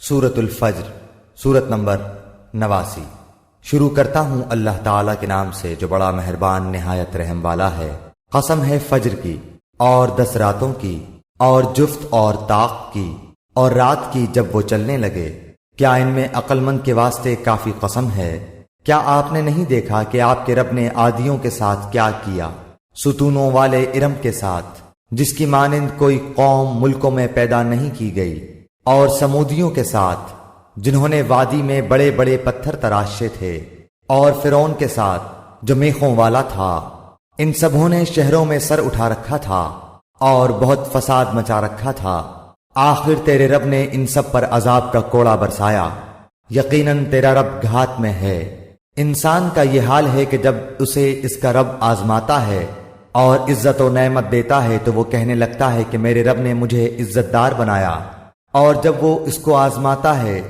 سورۃ الفجر، سورت نمبر 89۔ شروع کرتا ہوں اللہ تعالیٰ کے نام سے جو بڑا مہربان نہایت رحم والا ہے۔ قسم ہے فجر کی اور 10 راتوں کی اور جفت اور طاق کی اور رات کی جب وہ چلنے لگے۔ کیا ان میں عقل مند کے واسطے کافی قسم ہے؟ کیا آپ نے نہیں دیکھا کہ آپ کے رب نے عادیوں کے ساتھ کیا کیا، ستونوں والے ارم کے ساتھ، جس کی مانند کوئی قوم ملکوں میں پیدا نہیں کی گئی، اور سمودیوں کے ساتھ جنہوں نے وادی میں بڑے بڑے پتھر تراشے تھے، اور فرعون کے ساتھ جو میخوں والا تھا۔ ان سبوں نے شہروں میں سر اٹھا رکھا تھا اور بہت فساد مچا رکھا تھا۔ آخر تیرے رب نے ان سب پر عذاب کا کوڑا برسایا۔ یقیناً تیرا رب گھات میں ہے۔ انسان کا یہ حال ہے کہ جب اسے اس کا رب آزماتا ہے اور عزت و نعمت دیتا ہے تو وہ کہنے لگتا ہے کہ میرے رب نے مجھے عزت دار بنایا، اور جب وہ اس کو آزماتا ہے،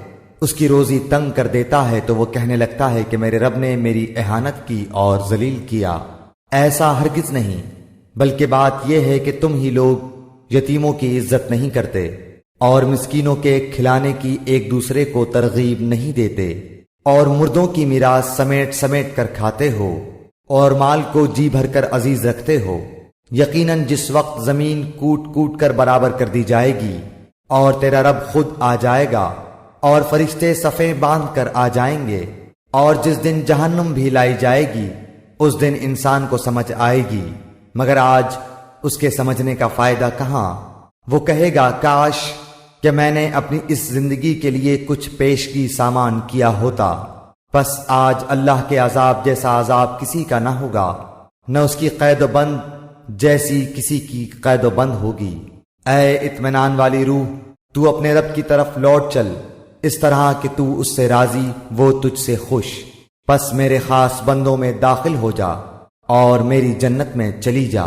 اس کی روزی تنگ کر دیتا ہے تو وہ کہنے لگتا ہے کہ میرے رب نے میری اہانت کی اور ذلیل کیا۔ ایسا ہرگز نہیں، بلکہ بات یہ ہے کہ تم ہی لوگ یتیموں کی عزت نہیں کرتے اور مسکینوں کے کھلانے کی ایک دوسرے کو ترغیب نہیں دیتے، اور مردوں کی میراث سمیٹ سمیٹ کر کھاتے ہو اور مال کو جی بھر کر عزیز رکھتے ہو۔ یقیناً جس وقت زمین کوٹ کوٹ کر برابر کر دی جائے گی اور تیرا رب خود آ جائے گا اور فرشتے صفیں باندھ کر آ جائیں گے، اور جس دن جہنم بھی لائی جائے گی اس دن انسان کو سمجھ آئے گی، مگر آج اس کے سمجھنے کا فائدہ کہاں۔ وہ کہے گا کاش کہ میں نے اپنی اس زندگی کے لیے کچھ پیشگی سامان کیا ہوتا۔ پس آج اللہ کے عذاب جیسا عذاب کسی کا نہ ہوگا، نہ اس کی قید و بند جیسی کسی کی قید و بند ہوگی۔ اے اطمینان والی روح، تو اپنے رب کی طرف لوٹ چل، اس طرح کہ تو اس سے راضی، وہ تجھ سے خوش۔ پس میرے خاص بندوں میں داخل ہو جا اور میری جنت میں چلی جا۔